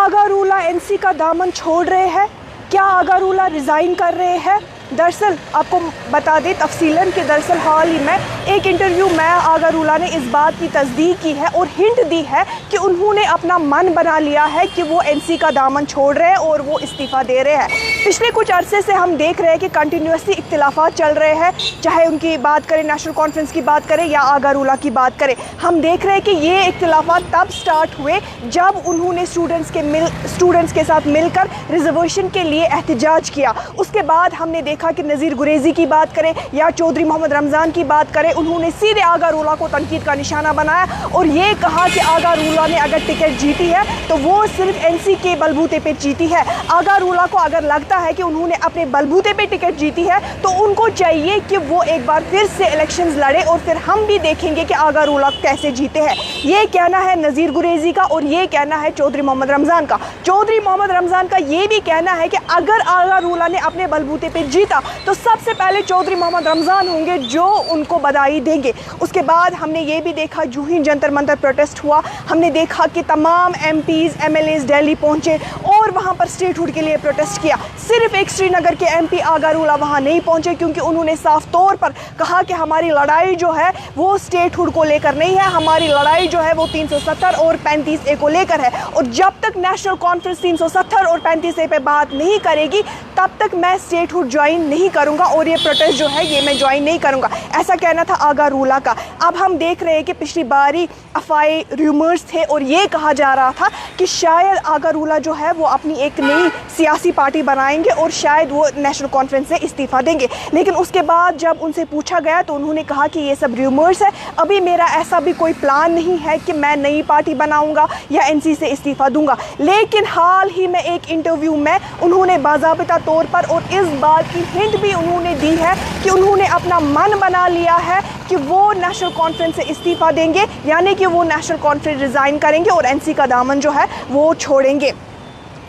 आगा रूला NC का दामन छोड़ रहे हैं? क्या आगा रूला रिज़ाइन कर रहे हैं? दरअसल आपको बता दें तफसीलन कि दरअसल हाल ही में एक इंटरव्यू में आगा रूला ने इस बात की तस्दीक की है और हिंट दी है कि उन्होंने अपना मन बना लिया है कि वो एनसी का दामन छोड़ रहे हैं और वो इस्तीफ़ा दे रहे हैं। पिछले कुछ अरसे से हम देख रहे हैं कि कंटिन्यूसली इख्तिलाफात चल रहे हैं, चाहे उनकी बात करें, नेशनल कॉन्फ्रेंस की बात करें या आगा रूला की बात करें। हम देख रहे हैं कि ये इख्तिलाफात तब स्टार्ट हुए जब उन्होंने स्टूडेंट्स के साथ मिलकर रिजर्वेशन के लिए एहतजाज किया। उसके बाद हमने देखा कि नज़ीर गुरेज़ी की बात करें या चौधरी मोहम्मद रमज़ान की बात करें, उन्होंने सीधे आगा रूला को तनकीद का निशाना बनाया और ये कहा कि आगा रूला ने अगर टिकट जीती है तो वो सिर्फ एनसी के बलबूते पे जीती है। आगा रूला को अगर लगता है कि उन्होंने अपने बलबूते पे टिकट जीती है तो उनको चाहिए कि वो एक बार फिर से इलेक्शंस लड़े और फिर हम भी देखेंगे कि आगा रूला कैसे जीते हैं। ये कहना है नज़ीर गुरेज़ी का और ये कहना है चौधरी मोहम्मद रमज़ान का। चौधरी मोहम्मद रमज़ान का ये भी कहना है कि अगर आगा रूला ने अपने बलबूते पे जीता तो सबसे पहले चौधरी मोहम्मद रमज़ान होंगे जो उनको बधाई देंगे। उसके बाद हमने ये भी देखा जूही जंतर मंतर प्रोटेस्ट हुआ, हमने देखा कि तमाम एमपीज़ एमएलएज़ दिल्ली पहुंचे और वहां पर स्टेटहुड के लिए प्रोटेस्ट किया। सिर्फ एक श्रीनगर के एमपी आगा रूला वहां नहीं पहुंचे क्योंकि उन्होंने साफ तौर पर कहा कि हमारी लड़ाई जो है वो स्टेटहुड को लेकर नहीं है, हमारी लड़ाई जो है वो 370 और 35A को लेकर है और जब तक नेशनल कॉन्फ्रेंस 370 और 35A पे बात नहीं करेगी तब तक मैं स्टेटहुड ज्वाइन नहीं करूंगा और ये प्रोटेस्ट जो है ये मैं ज्वाइन नहीं करूंगा। ऐसा कहना था आगा रूला का। अब हम देख रहे हैं कि पिछली बारी अफवाहें रूमर्स थे और ये कहा जा रहा था कि शायद आगा रूला जो है वो अपनी एक नई सियासी पार्टी बनाएंगे और शायद वो नेशनल कॉन्फ्रेंस से इस्तीफ़ा देंगे। लेकिन उसके बाद जब उनसे पूछा गया तो उन्होंने कहा कि ये सब रूमर्स है, अभी मेरा ऐसा भी कोई प्लान नहीं है कि मैं नई पार्टी बनाऊंगा या एनसी से इस्तीफ़ा दूंगा। लेकिन हाल ही में एक इंटरव्यू में उन्होंने बाज़ाबिता तौर पर और इस बात की हिंट भी उन्होंने दी है कि उन्होंने अपना मन बना लिया है कि वो नेशनल कॉन्फ्रेंस से इस्तीफ़ा देंगे, यानी कि वो नेशनल कॉन्फ्रेंस रिज़ाइन करेंगे और एनसी का दामन जो है वो छोड़ेंगे।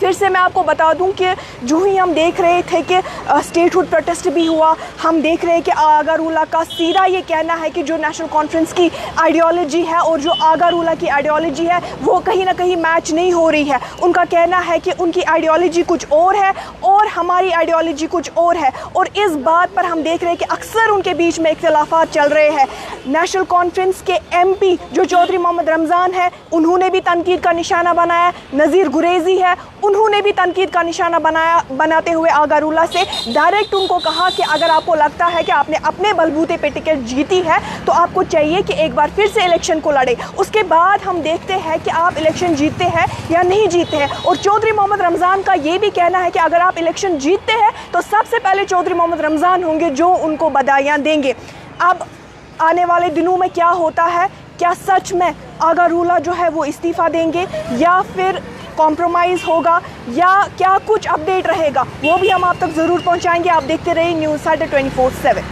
फिर से मैं आपको बता दूं कि जो ही हम देख रहे थे कि स्टेटहुड प्रोटेस्ट भी हुआ, हम देख रहे हैं कि आगा रूला का सीधा ये कहना है कि जो नेशनल कॉन्फ्रेंस की आइडियोलॉजी है और जो आगा रूला की आइडियोलॉजी है वो कहीं ना कहीं मैच नहीं हो रही है। उनका कहना है कि उनकी आइडियोलॉजी कुछ और है और हमारी आइडियोलॉजी कुछ और है और इस बात पर हम देख रहे हैं कि अक्सर उनके बीच में इख्तिलाफात चल रहे हैं। नेशनल कॉन्फ्रेंस के एमपी जो चौधरी मोहम्मद रमज़ान है उन्होंने भी तनकीद का निशाना बनाया, नज़ीर गुरेज़ी है उन्होंने भी तनकीद का निशाना बनाते हुए आगा रूला से डायरेक्ट उनको कहा कि अगर आपको लगता है कि आपने अपने बलबूते पे टिकट जीती है तो आपको चाहिए कि एक बार फिर से इलेक्शन को लड़े। उसके बाद हम देखते हैं कि आप इलेक्शन जीतते हैं या नहीं जीतते हैं। और चौधरी मोहम्मद रमज़ान का ये भी कहना है कि अगर आप इलेक्शन जीतते हैं तो सबसे पहले चौधरी मोहम्मद रमज़ान होंगे जो उनको बधाइयाँ देंगे। अब आने वाले दिनों में क्या होता है, क्या सच में आगा रूला जो है वो इस्तीफ़ा देंगे या फिर कॉम्प्रोमाइज़ होगा या क्या कुछ अपडेट रहेगा, वो भी हम आप तक ज़रूर पहुंचाएंगे। आप देखते रहिए न्यूज़ 24/7।